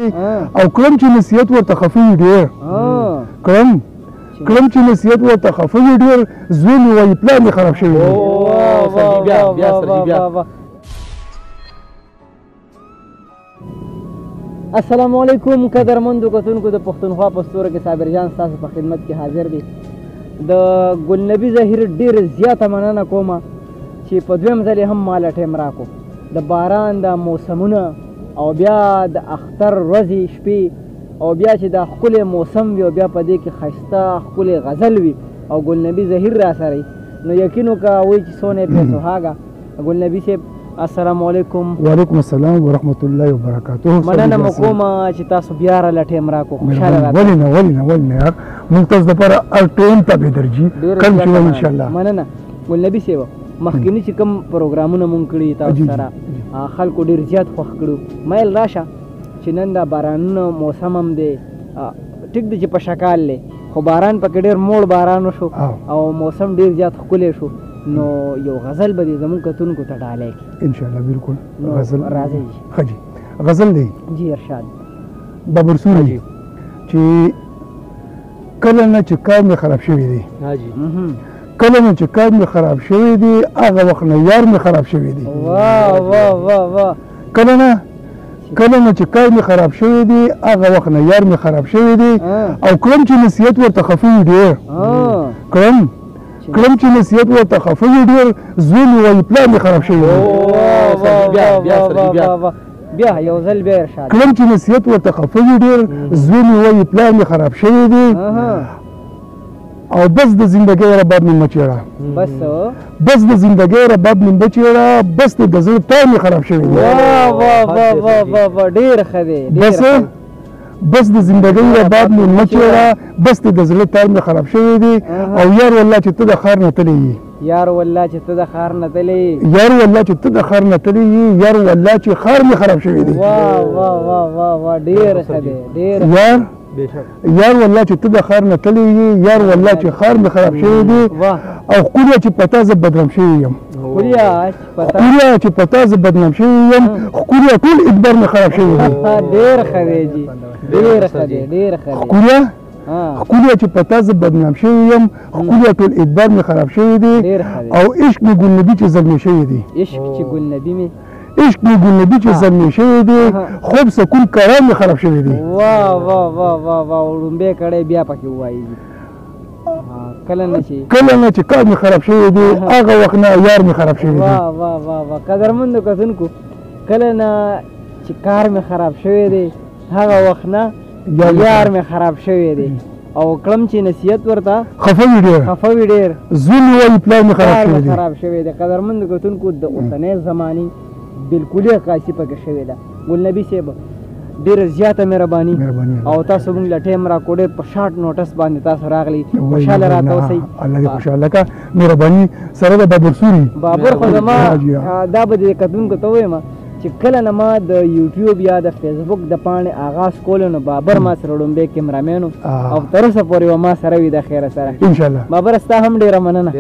دي او کلم چې نصیحت ورته خفه وي ډېر کلم چې نصیحت ورته خفه وي ډېر زوی مې وایي پلار مې خراب شوی دی. السلام علیکم قدرمندو کتونکو د پښتونخوا په ستوره کې صابر جان ستاسو په خدمت کې حاضر دی. د ګلنبي ظهیر ډېر زیاته مننه کومه چې په دویم ځل هم ماله ټیم راکو. د باران د موسمونه او بیا د اختر ورځې شپې او بیا چې دا ښکلی موسم وي او بیا په دې کې ښایسته ښکلی غزل وي او ګلنبي ظهیر را سره نو یقین وکړه وایي چې سونه پیسو هاګه. ګلنبي صاحب السلام علیکم. وعلیکم السلام ورحمت الله وبرکاته. مننه مو کومه چې تاسو بیا راله ټیم راکو. خوشحاله راته ولې نه یار موږ تاسو دپاره هر ټیم تابع درځي کله چې وایي انشاءالله. مننه ګلنبي صاحب. مخکینی چې کوم پروګرامونه مونږ کړي تاسو سره خلکو ډېر زیات خوښ کړو. میل راشه چې نن دا بارانونه موسم هم دی ټیک دی چې په شکال دی خو باران پکې ډېر موړ باران وشو او موسم ډېر زیات ښکلی شو نو یو غزل به دې زموږ کتونکو ته ډالئ کړي انشاءالله. بالکل غزل راځئ ښه جي غزل دی جی ارشاد بابر سوري چې کله نه چې کار مې خراب شوی دی کله نه چې کار مې خراب شوی دی هغه وخت نه یار مې خراب شوی دی. کله نه چې کار مې خراب شوی دی هغه وخت نه یار مې خراب شوی دی او کلم چې نصیحت ورته خفه وي ډېر کلم چې نصیحت ورته خفه وي ډېر زوی مې وایي پلار مې خراب شوی دی. بیا یو ځل بیا ارشاد. کلم چې نصیحت ورته خفه وي ډېر زوی مې وایي پلار مې خراب شوی دی او بس د زندګۍ رباب مې مه چېړه بس د زندګۍ رباب مې مه چېړه بس د زړه تار مې خراب شوی دی. ډېر ښه دی. بس د زندګۍ رباب مې مه چېړه بس د زړه تار مې خراب شوی دی او یار والله چې ته د ښار نه تللی یې یار والله چې ته د ښار نه تللی یار والله چې ته د ښار نه تللی یې یار والله چې ښار مې خراب شوی دی. ډېر ښه دی ډېر یار والله چې ته د ښار نه تللی یې یار والله چې ښار مې خراب شوی دی او ښکلیا چې په تا زه بدنام شوی یم ښکلیا چې په تا زه بدنام شوی یم ښکلیا ټول اعتبار مې خراب شوی دی. ډېر ښه دی جي ډېر ښه دی ډېر ښه دی. ښکلیا چې په تا زه بدنام شوی یم ښکلیا ټول اعتبار مې خراب شوی دی او عشق مې ګلنبي چې زلمی شوی دی عشق چې ګلنبي چې زلمی شوی دی خوب سکون قرار مې خراب شوی دی. وړومبی کړی بیا پکې ووایي کله نه چې کار مې خراب شوی دی هغه وخت نه یار مې خراب شوی دی. قدرمندو کتونکو کله نه چې کار مې خراب شوی دی هغه وخت نه یار مې خراب شوی دی او کلم چې نصیحت ورته خفه وي ډېر زوی مې وایي پلار مې خراب شوی دی. قدرمندو کتونکو د اوسنۍ زمانې بالکل یې قاسي پکې شوې ده. ګلنبي صاحب ډېره زیاته مهرباني او تاسو موږ له ټیم راکړو ډېر په شارټ نوټس باندې تاسو راغلي خوشحاله راته اوسئ. الله دې خوشحاله کړه مهرباني سره د بابر سوري بابر خو زما دا به دې کتونکو ته ووایم چې کله نه ما د یوټیوب یا د فیسبوک د پاڼې آغاز کولو نو بابر ما سره لومبی کیمرامین او تر اوسه پورې به ما سره وي د خیره سره انشاءالله. بابر ستا هم ډېره مننه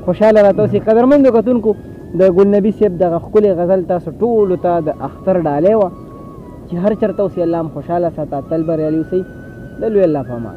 خوشحاله راته اوسئ. قدرمندو کتونکو د ګلنبي صاحب دغه ښکلې غزل تاسو ټولو ته د اختر ډالۍ وه چې هر چېرته اوسئ الله هم خوشحاله ساته تل بریالي اوسئ د لوی الله په امان.